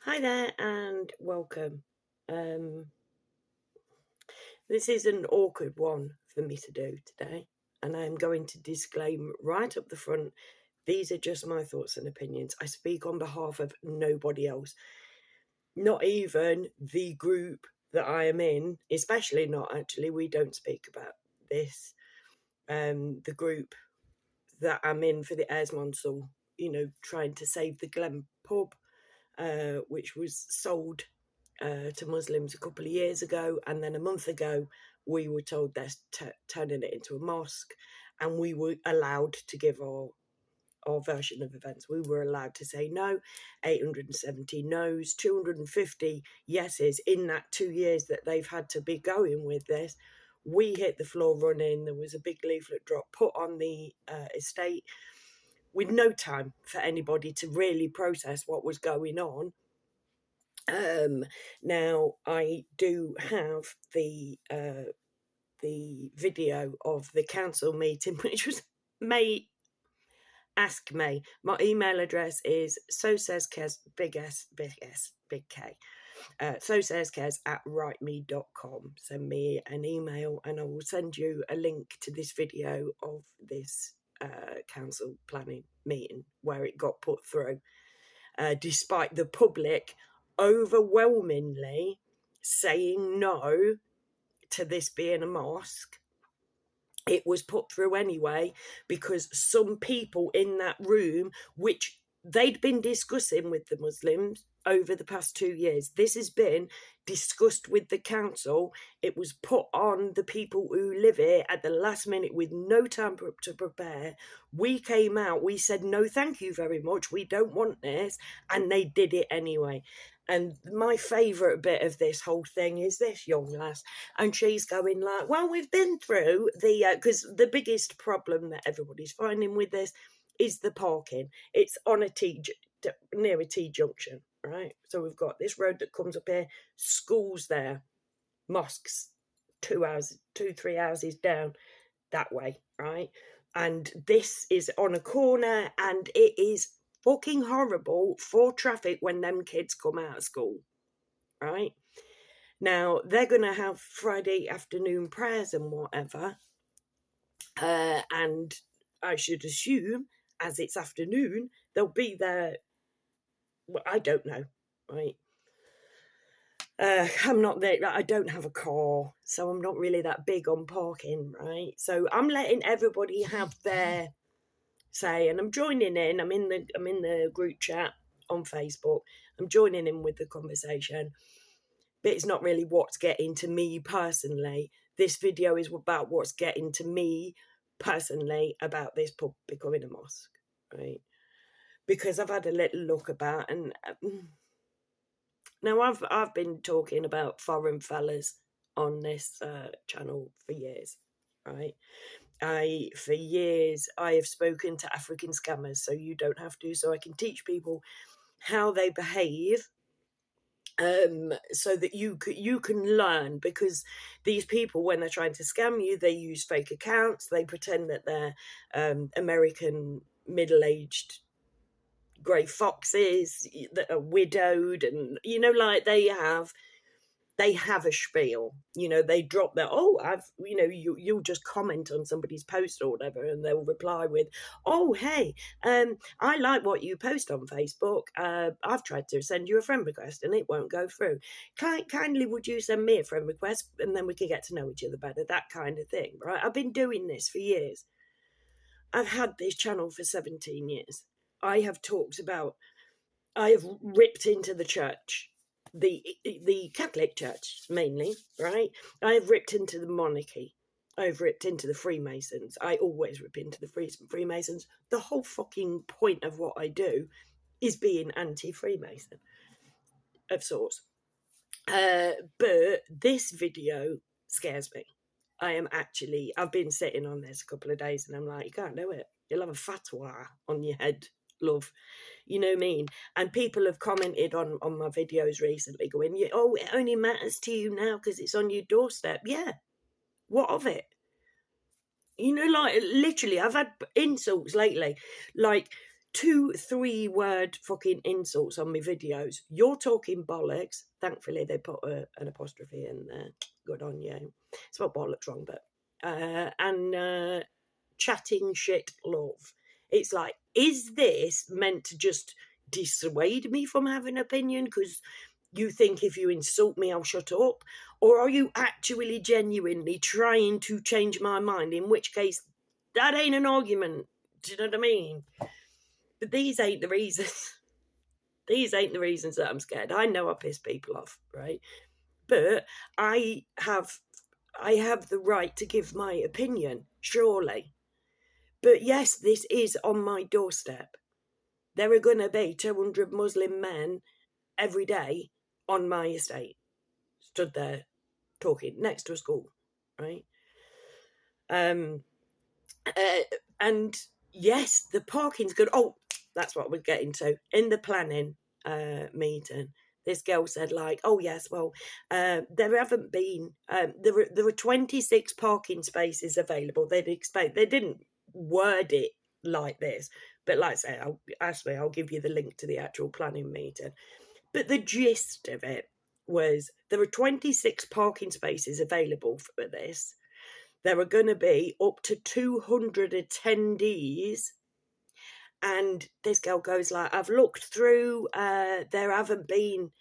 Hi there and welcome. Um, this is an awkward one for me to do today, and I'm going to disclaim right up the front, these are just my thoughts and opinions. I speak on behalf of nobody else, not even the group that I am in, especially not actually, we don't speak about this. The group that I'm in for the Airs Monsal, trying to save the Glen pub, which was sold to Muslims a couple of years ago, and then a month ago we were told they're turning it into a mosque, and we were allowed to give our version of events. We were allowed to say no, 870 no's, 250 yeses in that 2 years that they've had to be going with this. We hit the floor running. There was a big leaflet drop put on the estate with no time for anybody to really process what was going on. Now I do have the video of the council meeting, which was Ask me. My email address is so says Kez, big S, big S, big K. So says Kez at writeme.com. Send me an email and I will send you a link to this video of this council planning meeting where it got put through. Despite the public overwhelmingly saying no to this being a mosque, it was put through anyway because some people in that room, which they'd been discussing with the Muslims over the past 2 years, this has been discussed with the council. It was put on the people who live here at the last minute with no time to prepare. We came out, we said no thank you very much, we don't want this, and they did it anyway. And my favourite bit of this whole thing is this young lass, and she's going like, well, we've been through the, because the biggest problem that everybody's finding with this is the parking. It's on near a T junction, right? So we've got this road that comes up here, schools there, mosques 3 houses down that way, right? And this is on a corner, and it is fucking horrible for traffic when them kids come out of school, right? Now, they're going to have Friday afternoon prayers and whatever, and I should assume, as it's afternoon, they'll be there. Well, I don't know, right? I'm not there. I don't have a car, so I'm not really that big on parking, right? So I'm letting everybody have their say, and I'm joining in. I'm in the group chat on Facebook. I'm joining in with the conversation, but it's not really what's getting to me personally. This video is about what's getting to me personally about this pub becoming a mosque, right? Because I've had a little look about, and now I've been talking about foreign fellas on this channel for years, right? For years I have spoken to African scammers, so you don't have to, so I can teach people how they behave, so that you can learn, because these people, when they're trying to scam you, they use fake accounts. They pretend that they're American middle-aged grey foxes that are widowed, and like they have a spiel. They drop their, you'll just comment on somebody's post or whatever, and they'll reply with, oh, hey, I like what you post on Facebook. I've tried to send you a friend request and it won't go through. Kindly would you send me a friend request, and then we can get to know each other better, that kind of thing, right? I've been doing this for years. I've had this channel for 17 years. I have ripped into the church, the Catholic Church mainly, right? I have ripped into the monarchy. I've ripped into the Freemasons. I always rip into the Freemasons. The whole fucking point of what I do is being anti-Freemason, of sorts. But this video scares me. I've been sitting on this a couple of days, and I'm like, you can't do it. You'll have a fatwa on your head, love. You know what I mean? And people have commented on my videos recently going, oh, it only matters to you now because it's on your doorstep. Yeah. What of it? Like, literally, I've had insults lately. Like, 2-3 word fucking insults on my videos. You're talking bollocks. Thankfully, they put an apostrophe in there. Good on you. Spelled bollocks wrong, but and chatting shit love. It's like, is this meant to just dissuade me from having an opinion because you think if you insult me I'll shut up? Or are you actually genuinely trying to change my mind, in which case that ain't an argument? Do you know what I mean? But these ain't the reasons. These ain't the reasons that I'm scared. I know I piss people off, right? But I have the right to give my opinion, surely. But yes, this is on my doorstep. There are going to be 200 Muslim men every day on my estate, stood there talking next to a school, right? And yes, the parking's good. Oh, that's what we're getting to. In the planning meeting, this girl said, like, oh yes, well, there haven't been, there were 26 parking spaces available. They didn't word it like this, but like I say, I'll give you the link to the actual planning meeting. But the gist of it was there are 26 parking spaces available for this. There are going to be up to 200 attendees. And this girl goes like, I've looked through, there haven't been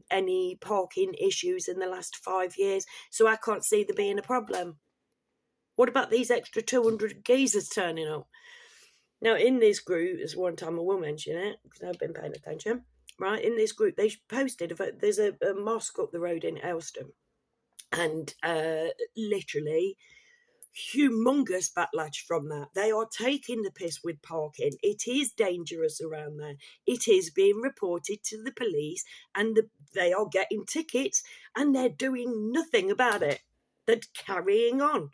any parking issues in the last 5 years, so I can't see there being a problem. What about these extra 200 geezers turning up? Now, in this group, there's one time I will mention it, because I've been paying attention, right? In this group, they posted, there's a mosque up the road in Elston, and literally humongous backlash from that. They are taking the piss with parking. It is dangerous around there. It is being reported to the police, and they are getting tickets, and they're doing nothing about it. They're carrying on,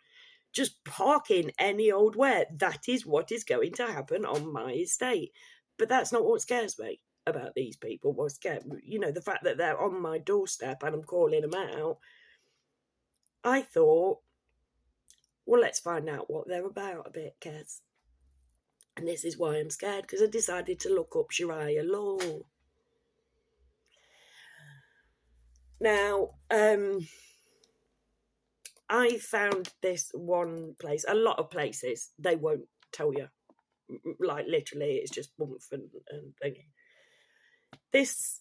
just parking any old where. That is what is going to happen on my estate. But that's not what scares me about these people. What scares, the fact that they're on my doorstep and I'm calling them out. I thought, well, let's find out what they're about a bit, Kez. And this is why I'm scared, because I decided to look up Sharia law. Now, I found this one place. A lot of places, they won't tell you. Like, literally, it's just bump and thingy. This,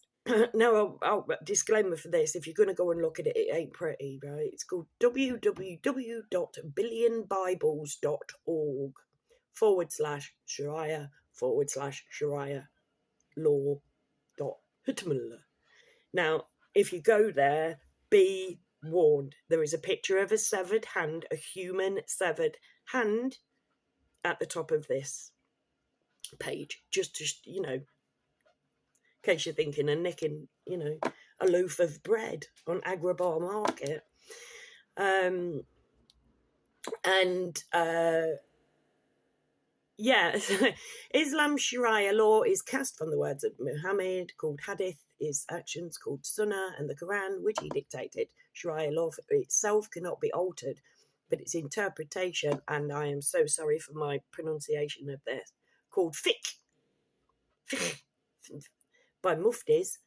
now, I'll disclaimer for this, if you're going to go and look at it, it ain't pretty, right? It's called www.billionbibles.org/Sharia/Sharia law.html. Now, if you go there, be warned. There is a picture of a severed hand, a human severed hand, at the top of this page, just to, in case you're thinking of nicking, a loaf of bread on Agrabah Market. Islam Sharia law is cast from the words of Muhammad, called Hadith, his actions called Sunnah, and the Quran, which he dictated. Sharia law itself cannot be altered, but its interpretation, and I am so sorry for my pronunciation of this, called fiqh by muftis,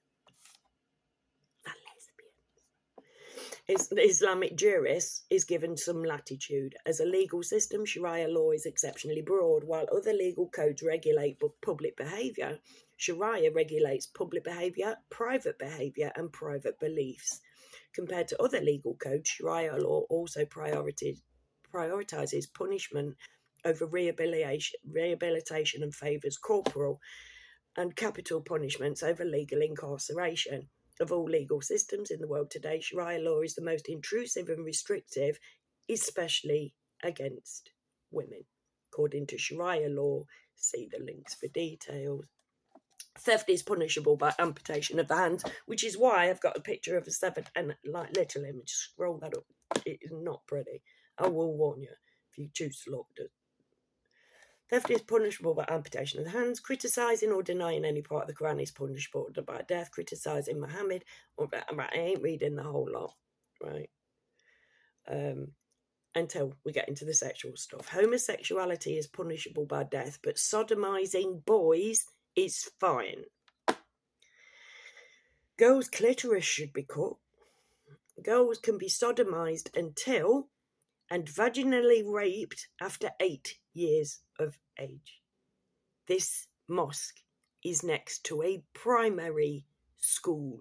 Islamic jurists, is given some latitude. As a legal system, Sharia law is exceptionally broad. While other legal codes regulate public behaviour, Sharia regulates public behaviour, private behaviour, and private beliefs. Compared to other legal codes, Sharia law also prioritises punishment over rehabilitation and favours corporal and capital punishments over legal incarceration. Of all legal systems in the world today, Sharia law is the most intrusive and restrictive, especially against women. According to Sharia law, see the links for details. Theft is punishable by amputation of the hands, which is why I've got a picture of a severed, and like literally, let me just scroll that up. It is not pretty. I will warn you if you choose to look. Theft is punishable by amputation of the hands. Criticising or denying any part of the Quran is punishable by death. Criticising Muhammad, I ain't reading the whole lot, right? until we get into the sexual stuff. Homosexuality is punishable by death, but sodomizing boys is fine. Girls' clitoris should be cut. Girls can be sodomized until and vaginally raped after 8 years of age. This mosque is next to a primary school.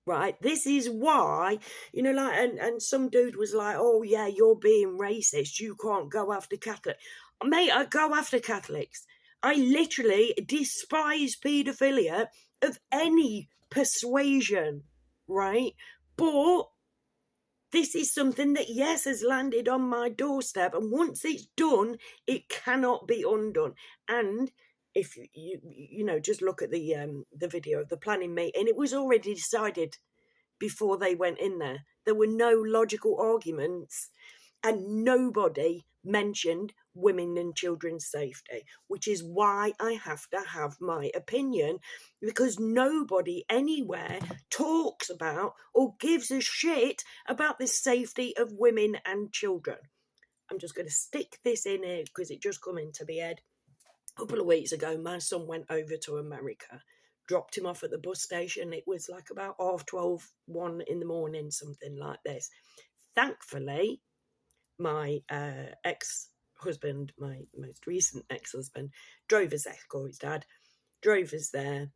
Right, this is why, you know, like, and some dude was like, oh yeah, you're being racist, you can't go after Catholics. Mate, I go after Catholics. I literally despise paedophilia of any persuasion, right? But this is something that, yes, has landed on my doorstep, and once it's done, it cannot be undone. And if you know, just look at the video of the planning meeting, it was already decided before they went in there. There were no logical arguments, and nobody mentioned women and children's safety, which is why I have to have my opinion, because nobody anywhere talks about or gives a shit about the safety of women and children. I'm just going to stick this in here because it just come into my head. A couple of weeks ago, my son went over to America, dropped him off at the bus station. It was like about 12:30, 1 in the morning, something like this. Thankfully, my ex-husband, my most recent ex-husband, drove us there, or his dad, drove us there.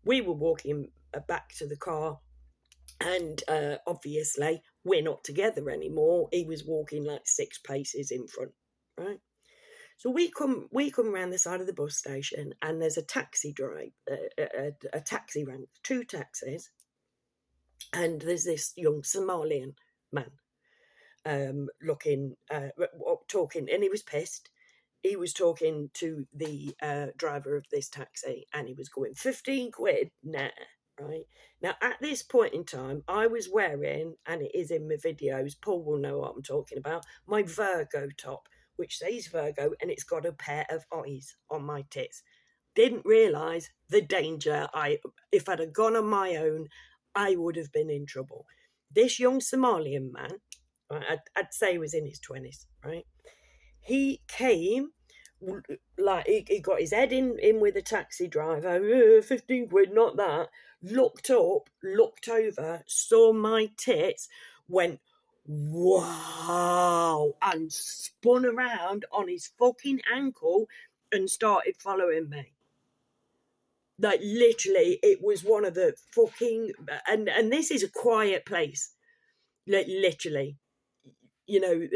We were walking back to the car, and obviously we're not together anymore. He was walking like 6 paces in front, right? So we come around the side of the bus station, and there's a taxi drive, a taxi rank, 2 taxis, and there's this young Somalian man talking, and he was pissed. He was talking to the driver of this taxi, and he was going, 15 quid, nah, right? Now, at this point in time, I was wearing, and it is in my videos, Paul will know what I'm talking about, my Virgo top, which says Virgo, and it's got a pair of eyes on my tits. Didn't realise the danger. If I'd have gone on my own, I would have been in trouble. This young Somalian man, I'd say he was in his 20s, right? He came, like, he got his head in with the taxi driver, 15 quid, not that, looked up, looked over, saw my tits, went, wow, and spun around on his fucking ankle and started following me. Like, literally, it was one of the fucking, and this is a quiet place, like, literally, you know,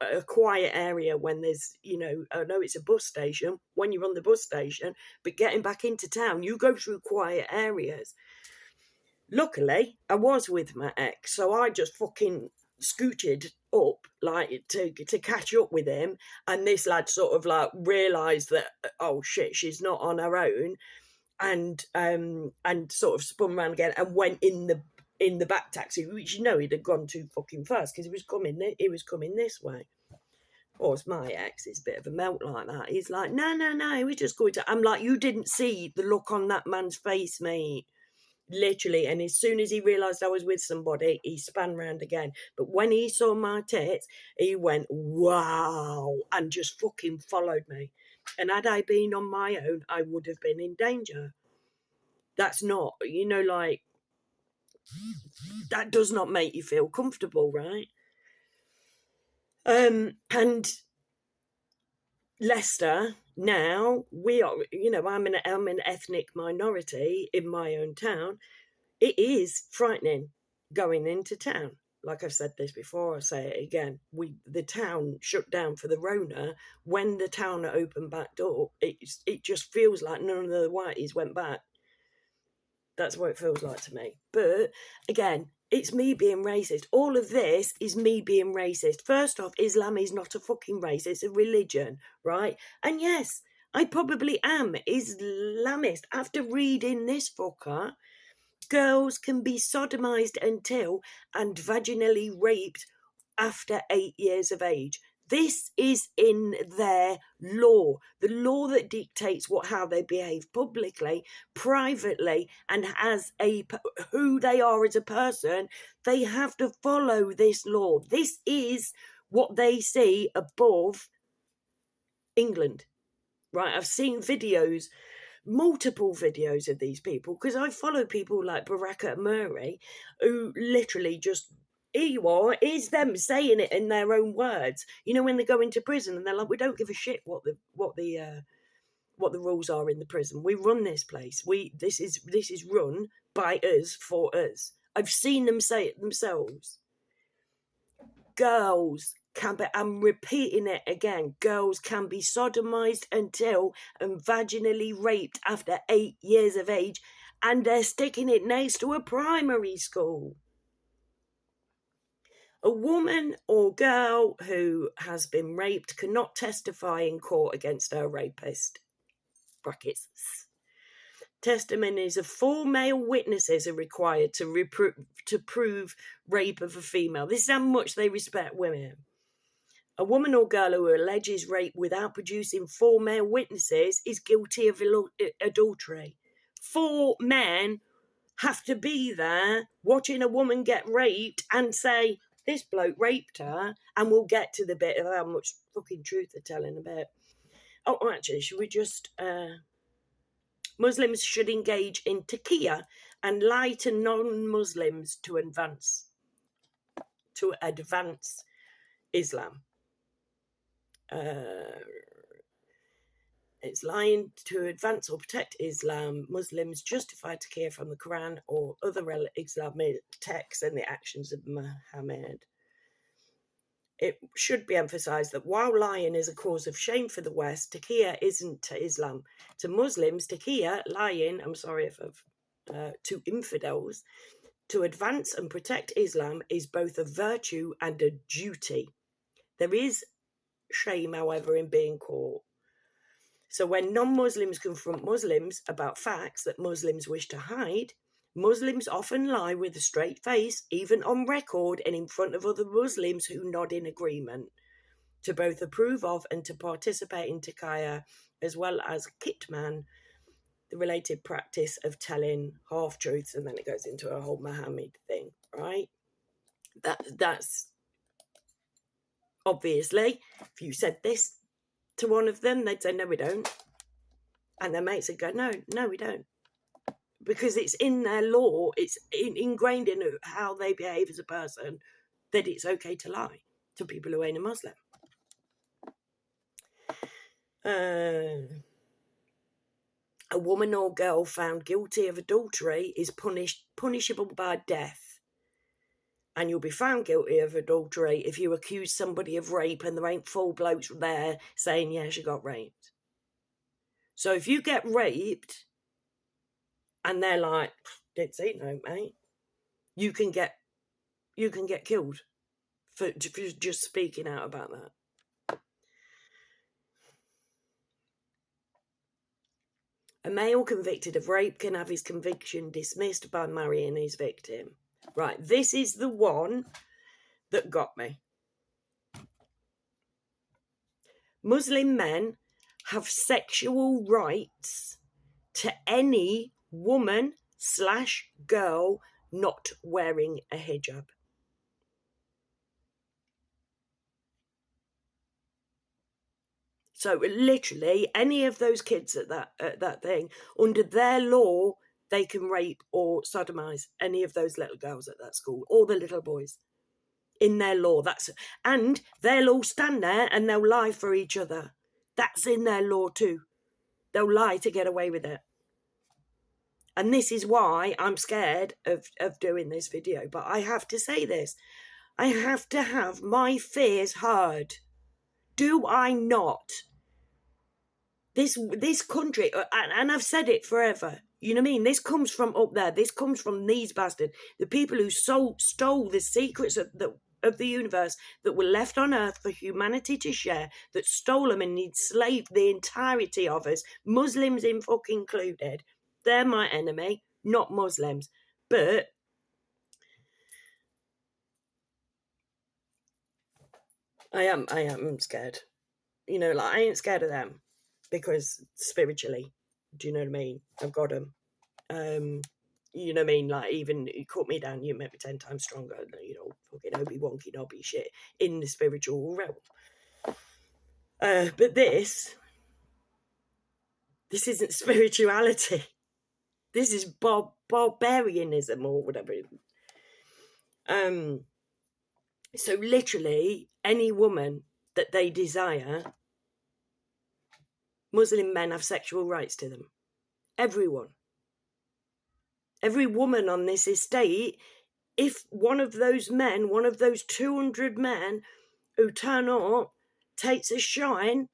a quiet area when there's, you know, I know it's a bus station when you're on the bus station, but getting back into town, you go through quiet areas. Luckily, I was with my ex, so I just fucking scooted up, like, to catch up with him, and this lad sort of like realised that, oh shit, she's not on her own, and sort of spun around again and went in the back taxi, which, you know, he'd have gone too fucking fast because he was coming this way. Of course, my ex is a bit of a melt like that. He's like, no, we're just going to. I'm like, you didn't see the look on that man's face, mate. Literally. And as soon as he realised I was with somebody, he span round again. But when he saw my tits, he went, wow, and just fucking followed me. And had I been on my own, I would have been in danger. That's not, you know, like, that does not make you feel comfortable, right? And Leicester, now, we are, you know, I'm an ethnic minority in my own town. It is frightening going into town. Like I've said this before, I'll say it again. The town shut down for the Rona. When the town opened back door, it just feels like none of the whiteys went back. That's what it feels like to me. But again, it's me being racist. All of this is me being racist. First off, Islam is not a fucking race. It's a religion, right? And yes, I probably am Islamist. After reading this fucker, girls can be sodomized until and vaginally raped after 8 years of age. This is in their law, the law that dictates how they behave publicly, privately, and who they are as a person. They have to follow this law. This is what they see above England, right? I've seen videos, multiple videos of these people, because I follow people like Baraka Murray, who literally just, here you are, here's them saying it in their own words. You know, when they go into prison and they're like, we don't give a shit what the rules are in the prison. We run this place. This is run by us for us. I've seen them say it themselves. Girls can be, I'm repeating it again, girls can be sodomized until and vaginally raped after 8 years of age, and they're sticking it next to a primary school. A woman or girl who has been raped cannot testify in court against her rapist. Brackets. Testimonies of 4 male witnesses are required to prove rape of a female. This is how much they respect women. A woman or girl who alleges rape without producing 4 male witnesses is guilty of adultery. 4 men have to be there watching a woman get raped and say, this bloke raped her, and we'll get to the bit of how much fucking truth they're telling about. Oh, actually, should we just... Muslims should engage in taqiyya and lie to non-Muslims to advance Islam. It's lying to advance or protect Islam. Muslims justify taqiyya from the Quran or other Islamic texts and the actions of Muhammad. It should be emphasised that while lying is a cause of shame for the West, taqiyya isn't to Islam. To Muslims, taqiyya, lying, to infidels, to advance and protect Islam is both a virtue and a duty. There is shame, however, in being caught. So when non-Muslims confront Muslims about facts that Muslims wish to hide, Muslims often lie with a straight face, even on record and in front of other Muslims who nod in agreement, to both approve of and to participate in taqiyya, as well as kitman, the related practice of telling half-truths, and then it goes into a whole Muhammad thing, right? That's obviously, if you said this to one of them, they'd say, no, we don't. And their mates would go, no, we don't. Because it's in their law, it's ingrained in how they behave as a person, that it's okay to lie to people who ain't a Muslim. A woman or girl found guilty of adultery is punishable by death. And you'll be found guilty of adultery if you accuse somebody of rape and there ain't 4 blokes there saying, yeah, she got raped. So if you get raped and they're like, didn't see no, mate, you can get killed for just speaking out about that. A male convicted of rape can have his conviction dismissed by marrying his victim. Right, this is the one that got me. Muslim men have sexual rights to any woman/girl not wearing a hijab. So literally any of those kids at that thing, under their law, they can rape or sodomize any of those little girls at that school, or the little boys. In their law, and they'll all stand there and they'll lie for each other. That's in their law too. They'll lie to get away with it. And this is why I'm scared of doing this video. But I have to say this. I have to have my fears heard. Do I not? This country, and I've said it forever, you know what I mean? This comes from up there. This comes from these bastards. The people who stole the secrets of the universe that were left on Earth for humanity to share, that stole them and enslaved the entirety of us, Muslims included. They're my enemy, not Muslims. But I am scared. You know, like, I ain't scared of them because spiritually, do you know what I mean? I've got them. You know what I mean? Like, even you cut me down, you make me 10 times stronger. You know, fucking Obi-Wonky Nobby shit in the spiritual realm. But this isn't spirituality. This is barbarianism or whatever. So literally, any woman that they desire, Muslim men have sexual rights to them. Everyone. Every woman on this estate, if one of those men, one of those 200 men who turn up, takes a shine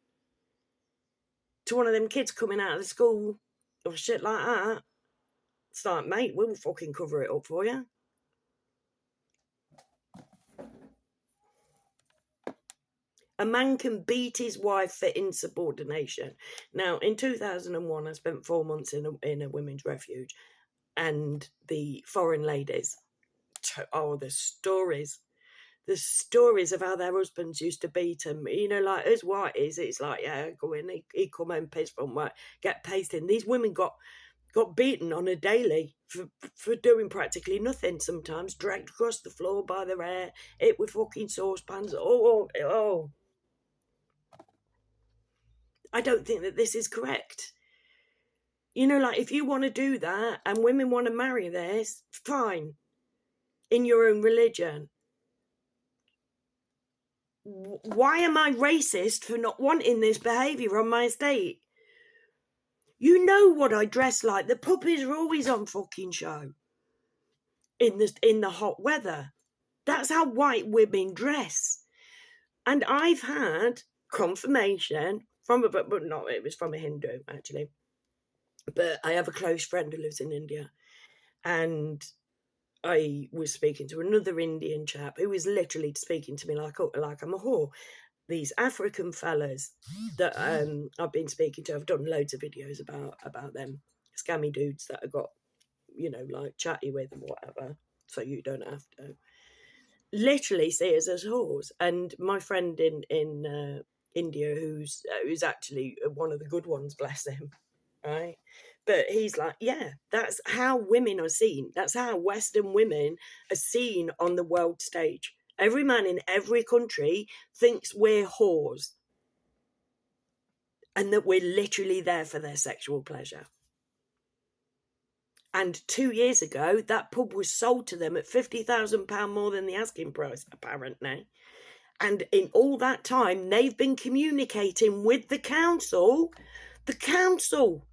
to one of them kids coming out of the school or shit like that, it's like, mate, we'll fucking cover it up for you. A man can beat his wife for insubordination. Now, in 2001, I spent 4 months in a women's refuge, and the foreign ladies, oh, the stories of how their husbands used to beat them. You know, like, as whiteys, it's like, yeah, go in, he come home pissed from work, get pasted. These women got beaten on a daily for doing practically nothing sometimes, dragged across the floor by their hair, hit with fucking saucepans. Oh. I don't think that this is correct. You know, like, if you want to do that and women want to marry this, fine, in your own religion. Why am I racist for not wanting this behaviour on my estate? You know what I dress like. The puppies are always on fucking show in the hot weather. That's how white women dress. And I've had confirmation from it was from a Hindu, actually. But I have a close friend who lives in India, and I was speaking to another Indian chap who was literally speaking to me like I'm a whore. These African fellas that I've been speaking to, I've done loads of videos about them scammy dudes that I got, you know, like, chatty with and whatever, so you don't have to. Literally see us as whores. And my friend in India, who's actually one of the good ones, bless him, right? But he's like, yeah, that's how women are seen. That's how Western women are seen on the world stage. Every man in every country thinks we're whores and that we're literally there for their sexual pleasure. And 2 years ago, that pub was sold to them at £50,000 more than the asking price, apparently. And in all that time, they've been communicating with the council. The council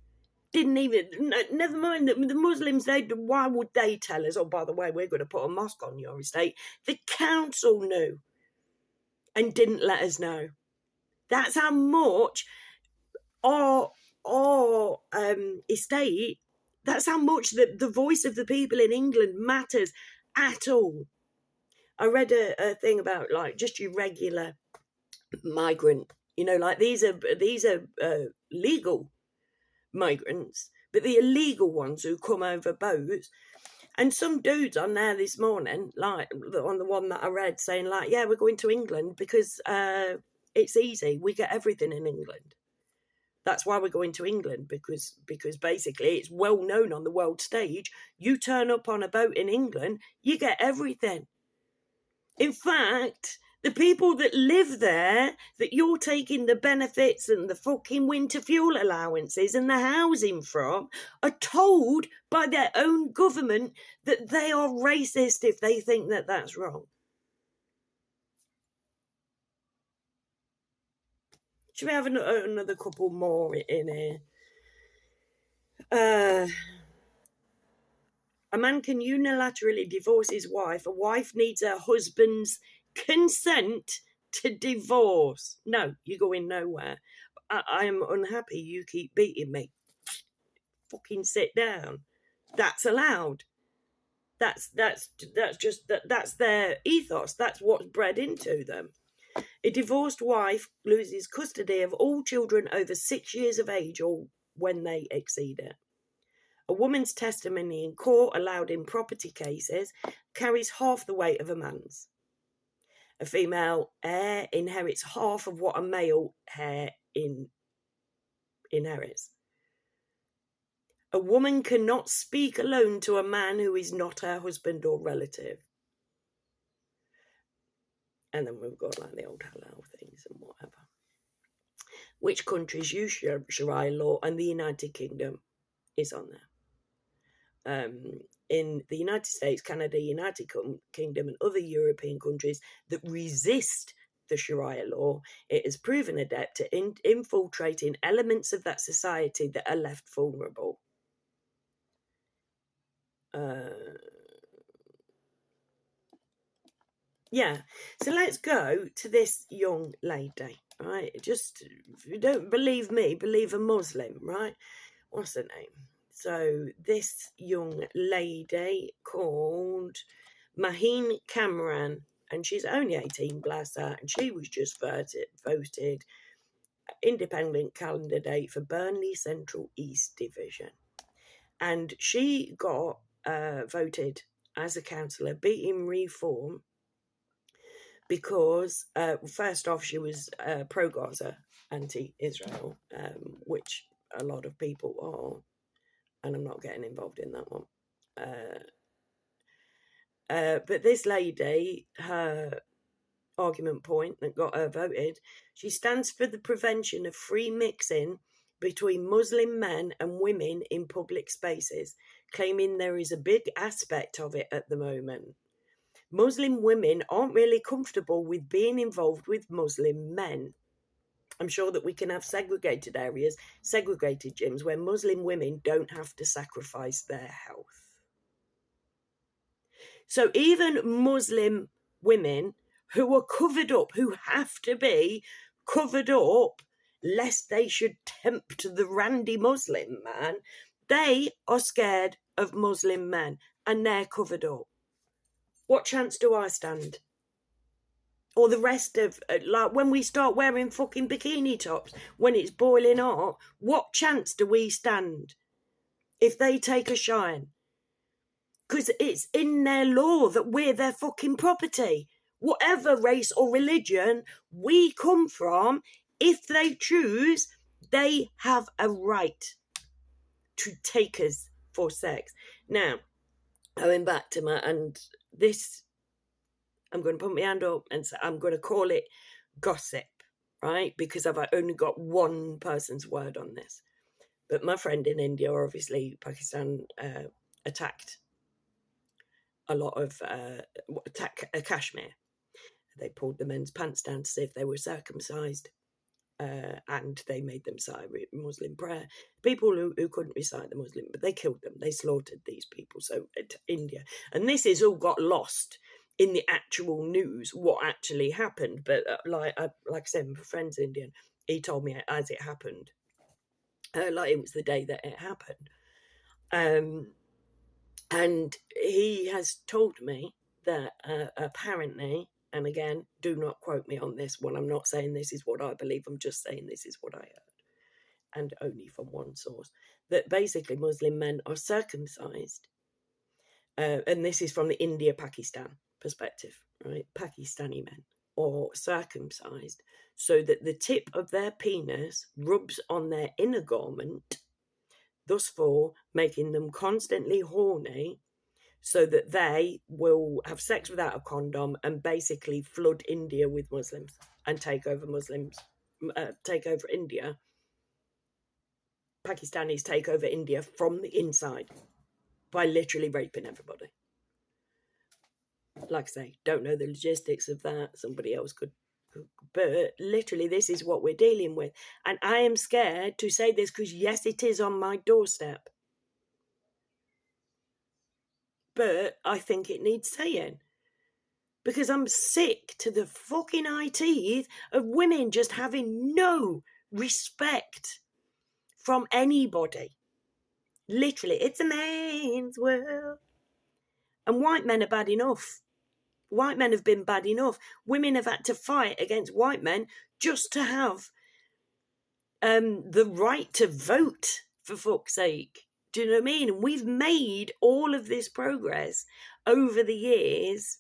didn't even, never mind the Muslims, why would they tell us, oh, by the way, we're going to put a mosque on your estate? The council knew and didn't let us know. That's how much our estate, that's how much the voice of the people in England matters at all. I read a thing about, like, just your regular migrant, you know, like, these are legal migrants, but the illegal ones who come over boats. And some dudes on there this morning, like on the one that I read, saying, like, yeah, we're going to England because it's easy, we get everything in England. That's why we're going to England, because basically it's well known on the world stage. You turn up on a boat in England, you get everything. In fact, the people that live there, that you're taking the benefits and the fucking winter fuel allowances and the housing from, are told by their own government that they are racist if they think that that's wrong. Should we have another couple more in here? A man can unilaterally divorce his wife. A wife needs her husband's consent to divorce. No, you're going nowhere. I am unhappy you keep beating me. Fucking sit down. That's allowed. That's their ethos. That's what's bred into them. A divorced wife loses custody of all children over 6 years of age or when they exceed it. A woman's testimony in court allowed in property cases carries half the weight of a man's. A female heir inherits half of what a male heir inherits. A woman cannot speak alone to a man who is not her husband or relative. And then we've got like the old halal things and whatever. Which countries use Sharia law, and the United Kingdom is on there. In the United States, Canada, United Kingdom, and other European countries that resist the Sharia law, it has proven adept at infiltrating elements of that society that are left vulnerable. Yeah, so let's go to this young lady, right? Just, if you don't believe me, believe a Muslim, right? What's her name? So this young lady called Maheen Kamran, and she's only 18, bless her, and she was just voted independent candidate for Burnley Central East Division. And she got voted as a councillor, beating reform, because first off, she was pro-Gaza, anti-Israel, which a lot of people are, and I'm not getting involved in that one. But this lady, her argument point that got her voted, she stands for the prevention of free mixing between Muslim men and women in public spaces, claiming there is a big aspect of it at the moment. Muslim women aren't really comfortable with being involved with Muslim men. I'm sure that we can have segregated areas, segregated gyms, where Muslim women don't have to sacrifice their health. So even Muslim women who are covered up, who have to be covered up, lest they should tempt the randy Muslim man, they are scared of Muslim men and they're covered up. What chance do I stand? Or the rest of, like, when we start wearing fucking bikini tops when it's boiling hot, what chance do we stand if they take a shine? Because it's in their law that we're their fucking property. Whatever race or religion we come from, if they choose, they have a right to take us for sex. Now, going back to and this, I'm going to put my hand up and say, I'm going to call it gossip, right? Because I've only got one person's word on this. But my friend in India, obviously Pakistan, attacked a lot of Kashmir. They pulled the men's pants down to see if they were circumcised, and they made them recite Muslim prayer. People who couldn't recite the Muslim, but they killed them. They slaughtered these people. So India, and this has all got lost in the actual news, what actually happened. But like I said, my friend's Indian. He told me as it happened, like it was the day that it happened. And he has told me that apparently, and again, do not quote me on this one, I'm not saying this is what I believe, I'm just saying this is what I heard, and only from one source, that basically Muslim men are circumcised, and this is from the India-Pakistan perspective, right? Pakistani men are circumcised so that the tip of their penis rubs on their inner garment, thus for making them constantly horny, so that they will have sex without a condom and basically flood India with Muslims and take over India. Pakistanis take over India from the inside by literally raping everybody. Like I say, don't know the logistics of that. Somebody else could. But literally, this is what we're dealing with. And I am scared to say this because, yes, it is on my doorstep. But I think it needs saying. Because I'm sick to the fucking eye teeth of women just having no respect from anybody. Literally, it's a man's world. And white men are bad enough. White men have been bad enough. Women have had to fight against white men just to have the right to vote, for fuck's sake. Do you know what I mean? And we've made all of this progress over the years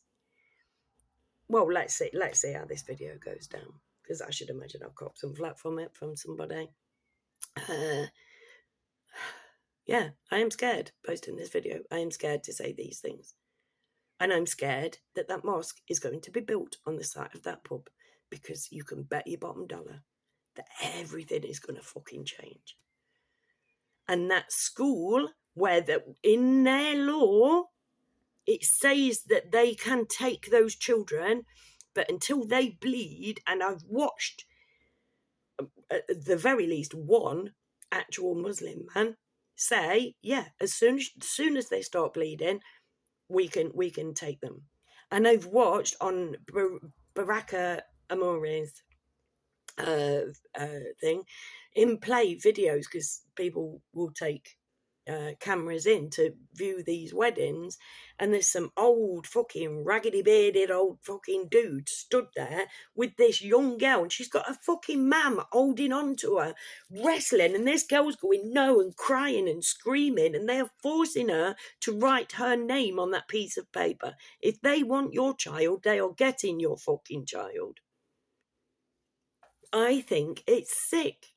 well, let's see how this video goes down, because I should imagine I'll cop some flack from it from somebody. Yeah, I am scared posting this video. I am scared to say these things. And I'm scared that that mosque is going to be built on the site of that pub, because you can bet your bottom dollar that everything is going to fucking change. And that school, where in their law, it says that they can take those children, but until they bleed, and I've watched at the very least one actual Muslim man say, yeah, as soon as they start bleeding, we can take them. And I've watched on Baraka Amouri's thing in play videos, because people will take cameras in to view these weddings, and there's some old fucking raggedy bearded old fucking dude stood there with this young girl, and she's got a fucking mam holding on to her, wrestling, and this girl's going no and crying and screaming, and they are forcing her to write her name on that piece of paper. If they want your child, they are getting your fucking child. I think it's sick.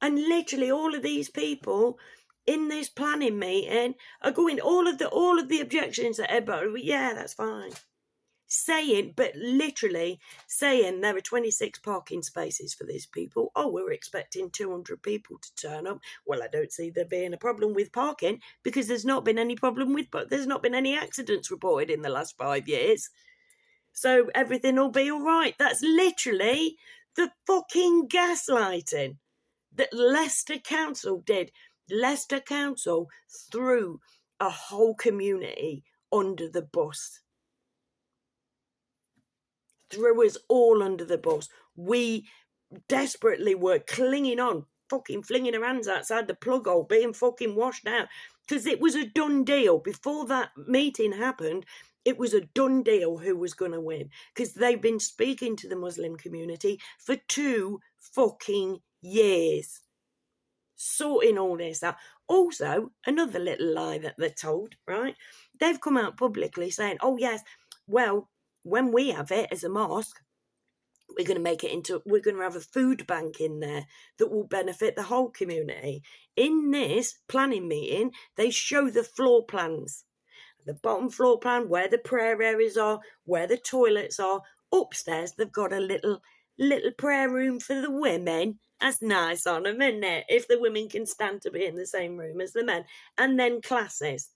And literally all of these people in this planning meeting are going, all of the objections that everybody, yeah, that's fine. But literally saying there are 26 parking spaces for these people. Oh, we're expecting 200 people to turn up. Well, I don't see there being a problem with parking, because there's not been any accidents reported in the last 5 years. So everything will be all right. That's literally the fucking gaslighting that Leicester Council did. Leicester Council threw a whole community under the bus. Threw us all under the bus. We desperately were clinging on, fucking flinging our hands outside the plug hole, being fucking washed out, because it was a done deal. Before that meeting happened, it was a done deal who was going to win, because they've been speaking to the Muslim community for 2 fucking years, sorting all this out. Also, another little lie that they're told, right? They've come out publicly saying, oh yes, well, when we have it as a mosque, we're going to have a food bank in there that will benefit the whole community. In this planning meeting, they show the floor plans. The bottom floor plan, where the prayer areas are, where the toilets are. Upstairs, they've got a little prayer room for the women. That's nice on them, isn't it? If the women can stand to be in the same room as the men. And then classes.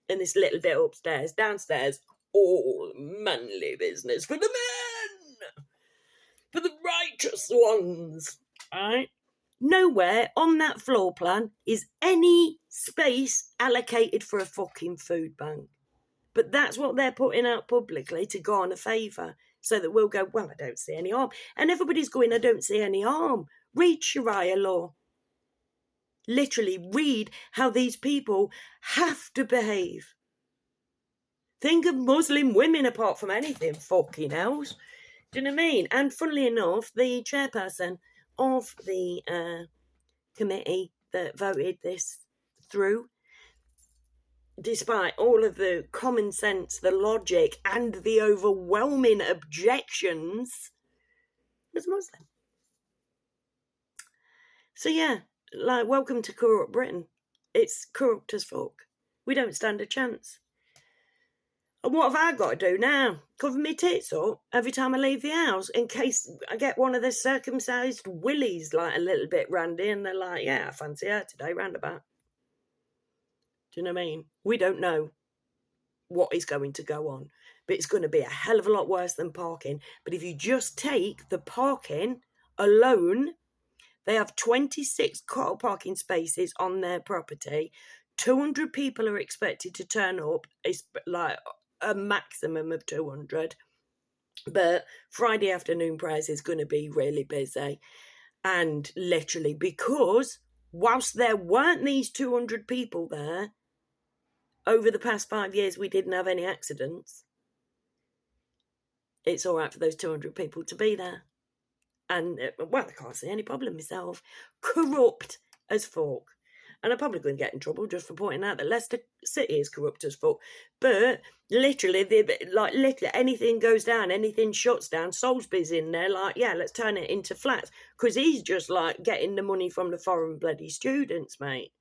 And this little bit upstairs. Downstairs, all manly business for the men. For the righteous ones. Right? Nowhere on that floor plan is any space allocated for a fucking food bank. But that's what they're putting out publicly to garner favour, so that we'll go, well, I don't see any harm. And everybody's going, I don't see any harm. Read Sharia law. Literally read how these people have to behave. Think of Muslim women apart from anything fucking else. Do you know what I mean? And funnily enough, the chairperson of the committee that voted this through, despite all of the common sense, the logic, and the overwhelming objections, was Muslim. So yeah, like, welcome to corrupt Britain. It's corrupt as fuck. We don't stand a chance. And what have I got to do now? Cover my tits up every time I leave the house, in case I get one of the circumcised willies, like a little bit randy, and they're like, yeah, I fancy her today, roundabout. Do you know what I mean? We don't know what is going to go on, but it's going to be a hell of a lot worse than parking. But if you just take the parking alone, they have 26 car parking spaces on their property. 200 people are expected to turn up. It's like a maximum of 200. But Friday afternoon prayers is going to be really busy. And literally, because whilst there weren't these 200 people there, over the past 5 years, we didn't have any accidents. It's all right for those 200 people to be there. And, well, I can't see any problem myself. Corrupt as fuck. And I'm probably going to get in trouble just for pointing out that Leicester City is corrupt as fuck. But literally, literally anything goes down, anything shuts down, Salisbury's in there, like, yeah, let's turn it into flats. Because he's just like getting the money from the foreign bloody students, mate.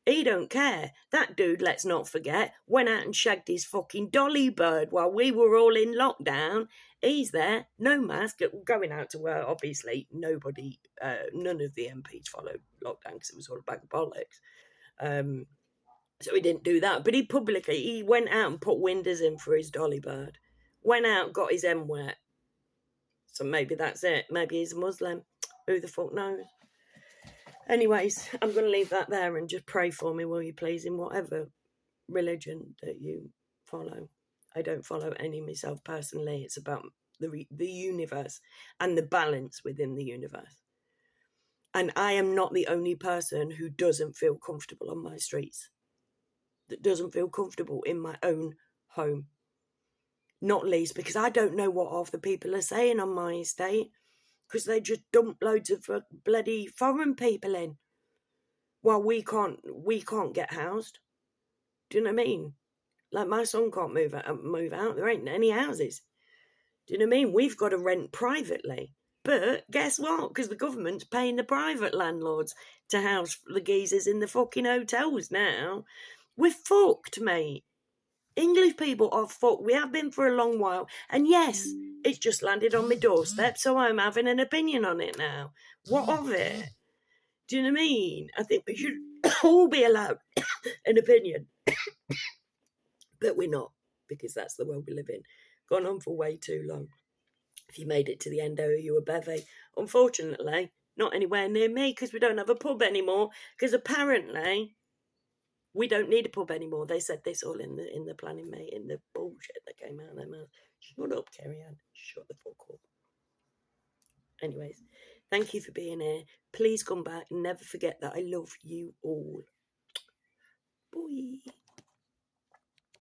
He don't care. That dude, let's not forget, went out and shagged his fucking dolly bird while we were all in lockdown. He's there, no mask, going out to work. Obviously, none of the MPs followed lockdown because it was all a bag of bollocks. So he didn't do that. But he went out and put windows in for his dolly bird. Went out, got his M wet. So maybe that's it. Maybe he's a Muslim. Who the fuck knows? Anyways, I'm going to leave that there and just pray for me, will you please, in whatever religion that you follow. I don't follow any myself personally. It's about the universe and the balance within the universe. And I am not the only person who doesn't feel comfortable on my streets, that doesn't feel comfortable in my own home. Not least because I don't know what half the people are saying on my estate, because they just dump loads of bloody foreign people in. Well, we can't get housed. Do you know what I mean? Like, my son can't move out. There ain't any houses. Do you know what I mean? We've got to rent privately. But guess what? Because the government's paying the private landlords to house the geezers in the fucking hotels now. We're fucked, mate. English people are fucked. We have been for a long while. And yes, it's just landed on my doorstep, so I'm having an opinion on it now. What of it? Do you know what I mean? I think we should all be allowed an opinion. But we're not, because that's the world we live in. Gone on for way too long. If you made it to the end, you a bevy. Unfortunately, not anywhere near me, because we don't have a pub anymore, because apparently we don't need a pub anymore. They said this all in the planning, mate, in the bullshit that came out of their mouth. Shut up, Kerry-Ann. Shut the fuck up. Anyways, thank you for being here. Please come back. Never forget that I love you all. Bye.